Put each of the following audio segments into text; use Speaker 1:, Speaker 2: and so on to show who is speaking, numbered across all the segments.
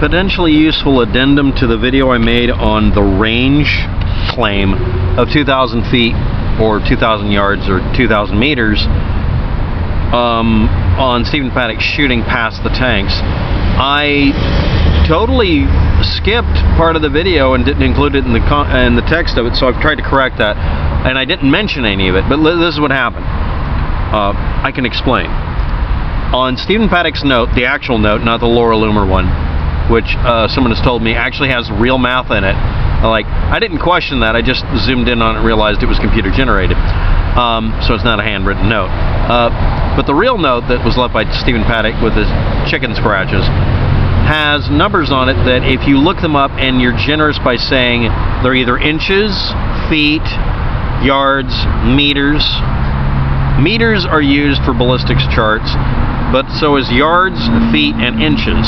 Speaker 1: potentially useful addendum to the video I made on the range claim of 2,000 feet or 2,000 yards or 2,000 meters on Stephen Paddock shooting past the tanks. I totally skipped part of the video and didn't include it in the text of it, so I've tried to correct that, and I didn't mention any of it, but this is what happened. I can explain. On Stephen Paddock's note, the actual note, not the Laura Loomer one, which someone has told me actually has real math in it. I didn't question that, I just zoomed in on it and realized it was computer generated. So it's not a handwritten note. But the real note that was left by Stephen Paddock with his chicken scratches has numbers on it that if you look them up and you're generous by saying they're either inches, feet, yards, meters. Meters are used for ballistics charts, but so is yards, feet, and inches.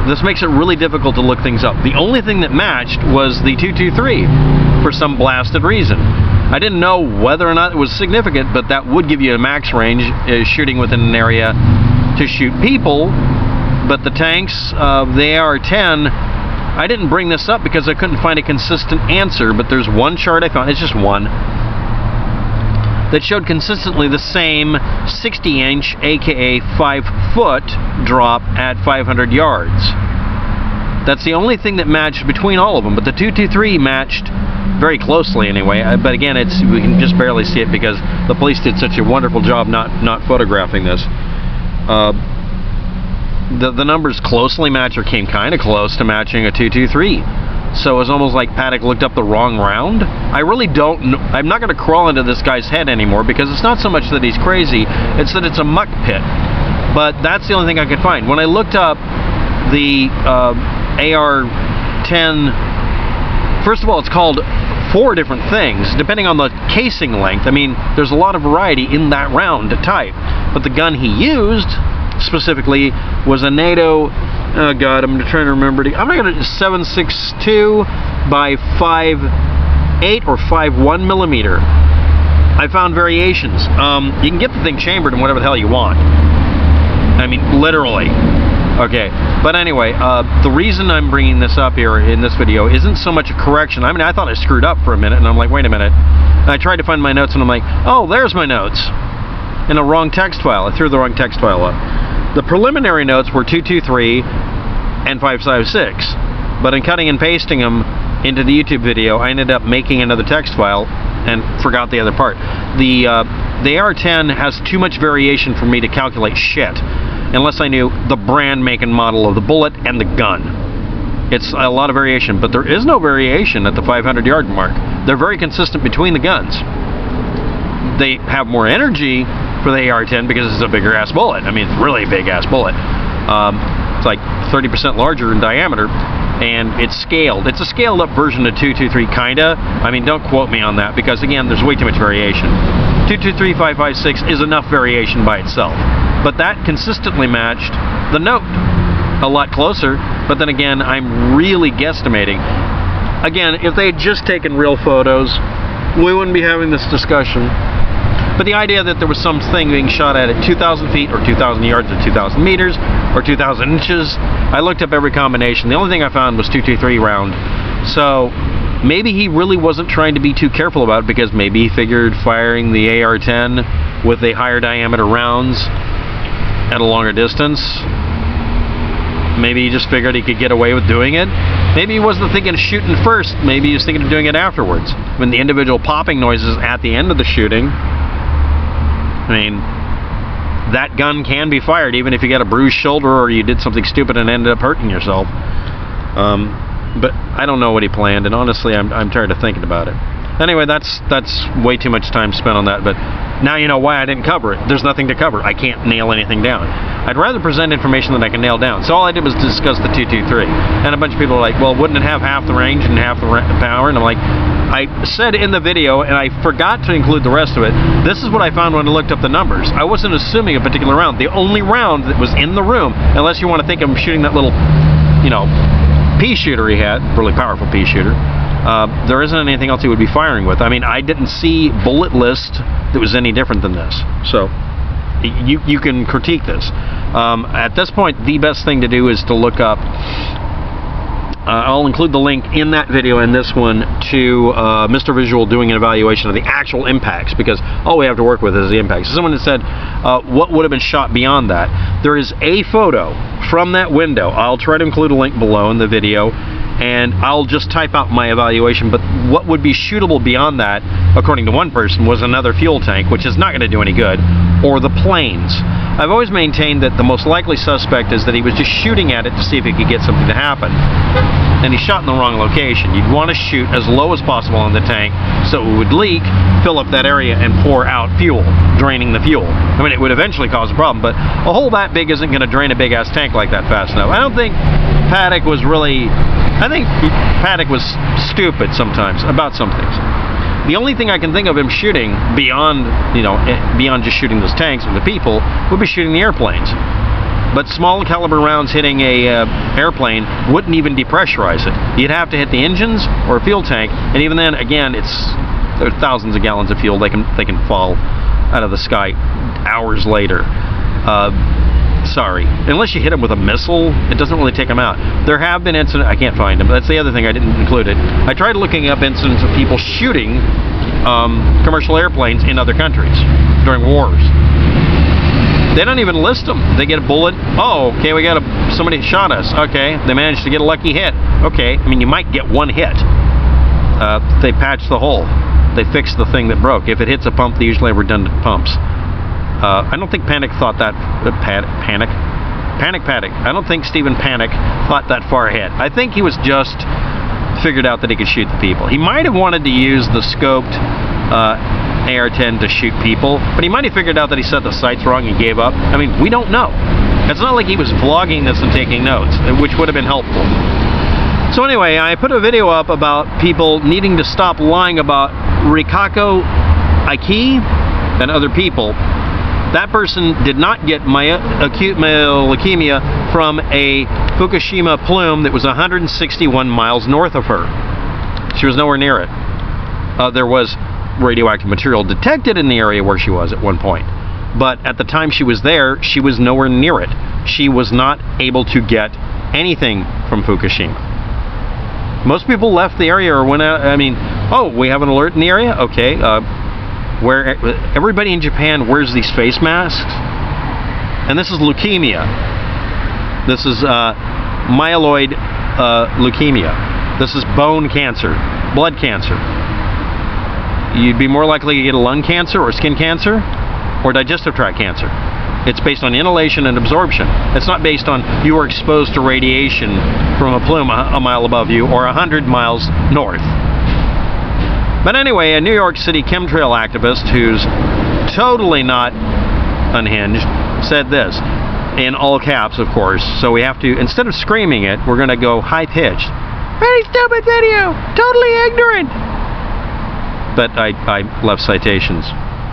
Speaker 1: This makes it really difficult to look things up. The only thing that matched was the 223 for some blasted reason. I didn't know whether or not it was significant, but that would give you a max range shooting within an area to shoot people. But the tanks, the AR-10, I didn't bring this up because I couldn't find a consistent answer, but there's one chart I found, it's just one, that showed consistently the same 60-inch, aka 5-foot drop at 500 yards. That's the only thing that matched between all of them, but the 223 matched very closely anyway. But again, we can just barely see it because the police did such a wonderful job not photographing this. The numbers closely match, or came kind of close to matching a 223. So it was almost like Paddock looked up the wrong round. I really don't know. I'm not going to crawl into this guy's head anymore because it's not so much that he's crazy, it's that it's a muck pit. But that's the only thing I could find. When I looked up the AR-10, first of all, it's called 4 different things, depending on the casing length. I mean, there's a lot of variety in that round type. But the gun he used specifically was a NATO, oh god, I'm trying to remember, I'm not going to, 7.62 by 5.8 or 5.1 millimeter. I found variations. You can get the thing chambered in whatever the hell you want. I mean, literally. Okay, but anyway, the reason I'm bringing this up here in this video isn't so much a correction. I mean, I thought I screwed up for a minute, and I'm like, wait a minute. And I tried to find my notes, and I'm like, oh, there's my notes. In a wrong text file. I threw the wrong text file up. The preliminary notes were 223 and 556, but in cutting and pasting them into the YouTube video, I ended up making another text file and forgot the other part. The AR-10 has too much variation for me to calculate shit, unless I knew the brand, make, and model of the bullet and the gun. It's a lot of variation, but there is no variation at the 500-yard mark. They're very consistent between the guns. They have more energy for the AR-10 because it's a bigger ass bullet. I mean, it's really a big ass bullet. It's like 30% larger in diameter, and it's scaled. It's a scaled up version of 223, kinda. I mean, don't quote me on that because again, there's way too much variation. 223, 556 is enough variation by itself, but that consistently matched the note a lot closer. But then again, I'm really guesstimating. Again, if they had just taken real photos, we wouldn't be having this discussion. But the idea that there was something being shot at 2,000 feet or 2,000 yards or 2,000 meters or 2,000 inches, I looked up every combination. The only thing I found was 223 round. So maybe he really wasn't trying to be too careful about it because maybe he figured firing the AR-10 with a higher diameter rounds at a longer distance. Maybe he just figured he could get away with doing it. Maybe he wasn't thinking of shooting first. Maybe he was thinking of doing it afterwards, when the individual popping noises at the end of the shooting. I mean, that gun can be fired even if you got a bruised shoulder or you did something stupid and ended up hurting yourself. But I don't know what he planned, and honestly, I'm tired of thinking about it. Anyway, that's way too much time spent on that, but now you know why I didn't cover it. There's nothing to cover. I can't nail anything down. I'd rather present information that I can nail down. So all I did was discuss the 223. And a bunch of people are like, well, wouldn't it have half the range and half the power? And I'm like, I said in the video, and I forgot to include the rest of it, this is what I found when I looked up the numbers. I wasn't assuming a particular round. The only round that was in the room, unless you want to think of him shooting that little, you know, pea shooter he had, really powerful pea shooter, there isn't anything else he would be firing with. I mean, I didn't see bullet list that was any different than this. So you can critique this. At this point, the best thing to do is to look up. I'll include the link in that video and this one to Mr. Visual doing an evaluation of the actual impacts, because all we have to work with is the impacts. Someone has said, what would have been shot beyond that? There is a photo from that window. I'll try to include a link below in the video, and I'll just type out my evaluation, but what would be shootable beyond that, according to one person, was another fuel tank, which is not going to do any good, or the planes. I've always maintained that the most likely suspect is that he was just shooting at it to see if he could get something to happen. And he shot in the wrong location. You'd want to shoot as low as possible on the tank so it would leak, fill up that area, and pour out fuel, draining the fuel. I mean, it would eventually cause a problem, but a hole that big isn't going to drain a big-ass tank like that fast enough. I don't think Paddock was really... I think Paddock was stupid sometimes about some things. The only thing I can think of him shooting beyond, beyond just shooting those tanks and the people, would be shooting the airplanes. But small caliber rounds hitting a airplane wouldn't even depressurize it. You'd have to hit the engines or a fuel tank, and even then, again, there are thousands of gallons of fuel. They can fall out of the sky hours later. Sorry. Unless you hit them with a missile, it doesn't really take them out. There have been incidents... I can't find them. That's the other thing I didn't include it. I tried looking up incidents of people shooting commercial airplanes in other countries during wars. They don't even list them. They get a bullet. Oh, okay, somebody shot us. Okay, they managed to get a lucky hit. Okay, I mean, you might get one hit. They patch the hole. They fix the thing that broke. If it hits a pump, they usually have redundant pumps. I don't think Paddock thought that... Paddock? I don't think Stephen Paddock thought that far ahead. I think he was just figured out that he could shoot the people. He might have wanted to use the scoped AR-10 to shoot people, but he might have figured out that he set the sights wrong and gave up. I mean, we don't know. It's not like he was vlogging this and taking notes, which would have been helpful. So anyway, I put a video up about people needing to stop lying about Rikako Aiki and other people. That person did not get acute myeloid leukemia from a Fukushima plume that was 161 miles north of her. She was nowhere near it. There was radioactive material detected in the area where she was at one point. But at the time she was there, she was nowhere near it. She was not able to get anything from Fukushima. Most people left the area or went out. I mean, oh, we have an alert in the area? Okay. Where everybody in Japan wears these face masks, and this is leukemia. This is myeloid leukemia. This is bone cancer, blood cancer. You'd be more likely to get a lung cancer or skin cancer or digestive tract cancer. It's based on inhalation and absorption. It's not based on you were exposed to radiation from a plume a mile above you or 100 miles north. But anyway, a New York City chemtrail activist who's totally not unhinged said this, in all caps, of course. So we have to, instead of screaming it, we're going to go high-pitched. Very stupid video! Totally ignorant! But I left citations.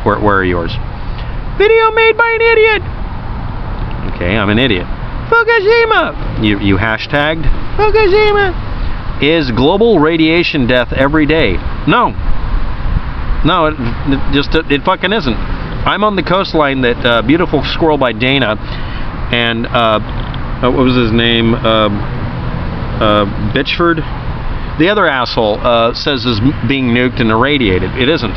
Speaker 1: Where are yours? Video made by an idiot! Okay, I'm an idiot. Fukushima! You hashtagged? Fukushima! Is global radiation death every day? No. No, it fucking isn't. I'm on the coastline, that beautiful squirrel by Dana, and what was his name? Bitchford? The other asshole says is being nuked and irradiated. It isn't.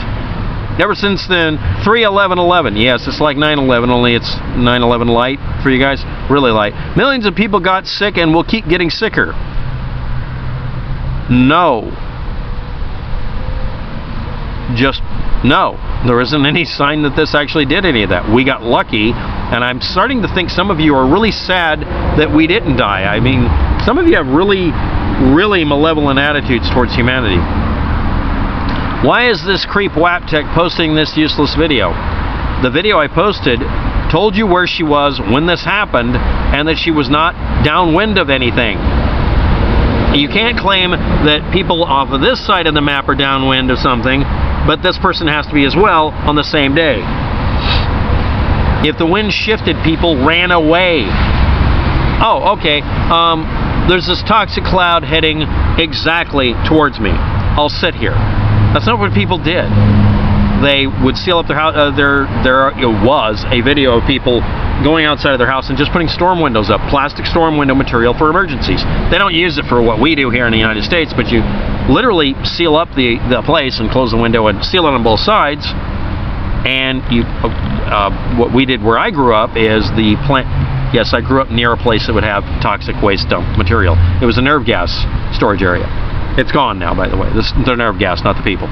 Speaker 1: Ever since then, 3/11/11. Yes, it's like 9/11, only it's 9/11 light for you guys. Really light. Millions of people got sick and will keep getting sicker. No. Just no. There isn't any sign that this actually did any of that. We got lucky, and I'm starting to think some of you are really sad that we didn't die. I mean, some of you have really, really malevolent attitudes towards humanity. Why is this creep waptek posting this useless video? The video I posted told you where she was when this happened, and that she was not downwind of anything. You can't claim that people off of this side of the map are downwind of something, but this person has to be as well on the same day. If the wind shifted, people ran away. Oh, okay. There's this toxic cloud heading exactly towards me. I'll sit here. That's not what people did. they would seal up their house. There was a video of people going outside of their house and just putting storm windows up, plastic storm window material for emergencies. They don't use it for what we do here in the United States, but you literally seal up the place and close the window and seal it on both sides. And you, what we did where I grew up is the plant. Yes, I grew up near a place that would have toxic waste dump material. It was a nerve gas storage area. It's gone now, by the way. The nerve gas, not the people.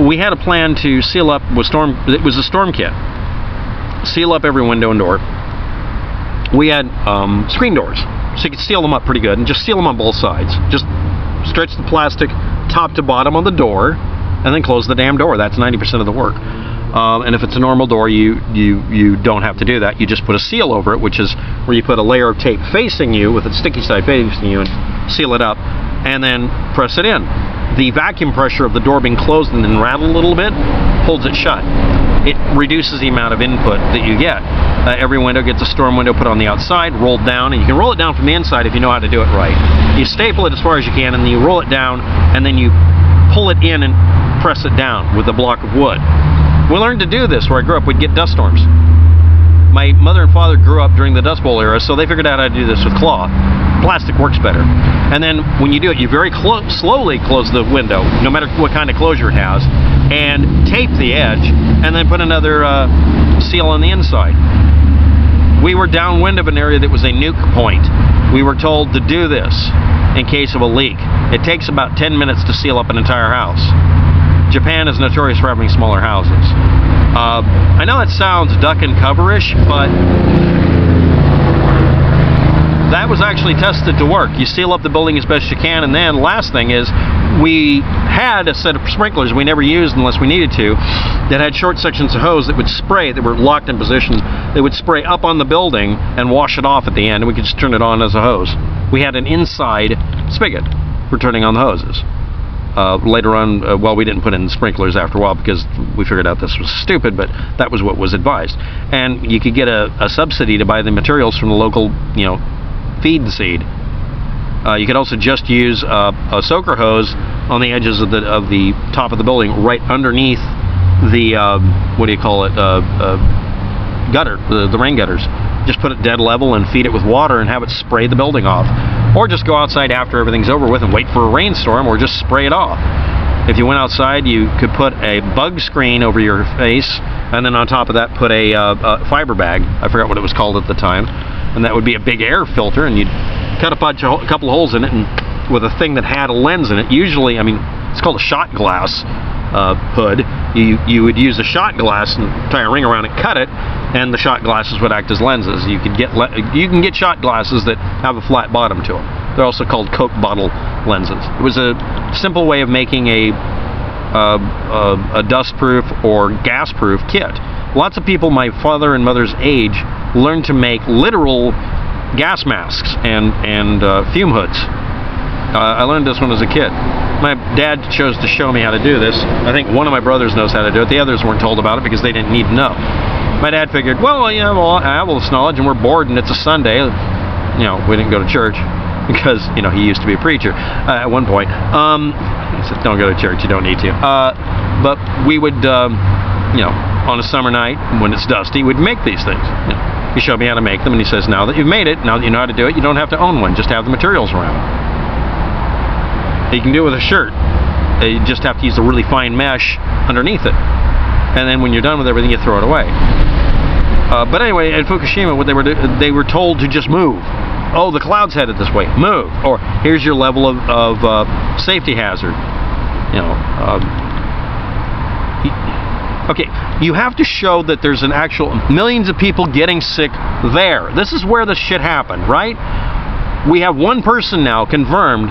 Speaker 1: We had a plan to seal up with storm. It was a storm kit. Seal up every window and door. We had screen doors, so you could seal them up pretty good, and just seal them on both sides. Just stretch the plastic top to bottom on the door, and then close the damn door. That's 90% of the work. And if it's a normal door, you don't have to do that. You just put a seal over it, which is where you put a layer of tape facing you with a sticky side facing you and seal it up, and then press it in. The vacuum pressure of the door being closed and then rattled a little bit holds it shut. It reduces the amount of input that you get. Every window gets a storm window put on the outside, rolled down, and you can roll it down from the inside if you know how to do it right. You staple it as far as you can, and then you roll it down, and then you pull it in and press it down with a block of wood. We learned to do this where I grew up. We'd get dust storms. My mother and father grew up during the Dust Bowl era, so they figured out how to do this with cloth. Plastic works better. And then when you do it, you very slowly close the window, no matter what kind of closure it has, and tape the edge, and then put another seal on the inside. We were downwind of an area that was a nuke point. We were told to do this in case of a leak. It takes about 10 minutes to seal up an entire house. Japan is notorious for having smaller houses. I know that sounds duck and cover-ish, but that was actually tested to work. You seal up the building as best you can, and then last thing is we had a set of sprinklers we never used unless we needed to that had short sections of hose that would spray, that were locked in position. They would spray up on the building and wash it off at the end, and we could just turn it on as a hose. We had an inside spigot for turning on the hoses. Later on, well, we didn't put in sprinklers after a while because we figured out this was stupid, but that was what was advised. And you could get a subsidy to buy the materials from the local, feed seed. You could also just use a soaker hose on the edges of the top of the building, right underneath the gutter, the rain gutters. Just put it dead level and feed it with water and have it spray the building off. Or just go outside after everything's over with and wait for a rainstorm, or just spray it off. If you went outside, you could put a bug screen over your face, and then on top of that put a fiber bag. I forgot what it was called at the time. And that would be a big air filter, and you'd cut a couple of holes in it, and with a thing that had a lens in it. Usually, it's called a shot glass hood. You would use a shot glass and tie a ring around it, cut it, and the shot glasses would act as lenses. You can get shot glasses that have a flat bottom to them. They're also called Coke bottle lenses. It was a simple way of making a dust-proof or gas-proof kit. Lots of people my father and mother's age learned to make literal gas masks and fume hoods. I learned this one as a kid. My dad chose to show me how to do this. I think one of my brothers knows how to do it. The others weren't told about it because they didn't need to know. My dad figured, well, I have all this knowledge and we're bored and it's a Sunday. We didn't go to church because, he used to be a preacher at one point. He said, don't go to church, you don't need to. But we would, on a summer night when it's dusty, we'd make these things. He showed me how to make them, and he says, now that you've made it, now that you know how to do it, you don't have to own one, just have the materials around. You can do it with a shirt. You just have to use a really fine mesh underneath it. And then when you're done with everything, you throw it away. But anyway, at Fukushima, what they were told to just move. Oh, the cloud's headed this way. Move. Or here's your level of safety hazard. Okay, you have to show that there's an actual millions of people getting sick there. This is where the shit happened, right? We have one person now confirmed,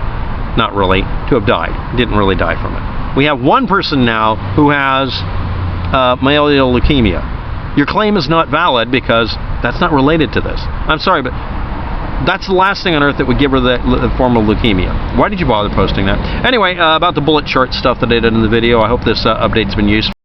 Speaker 1: not really, to have died. Didn't really die from it. We have one person now who has myeloid leukemia. Your claim is not valid because that's not related to this. I'm sorry, but that's the last thing on earth that would give her the form of leukemia. Why did you bother posting that? Anyway, about the bullet chart stuff that I did in the video, I hope this update's been useful.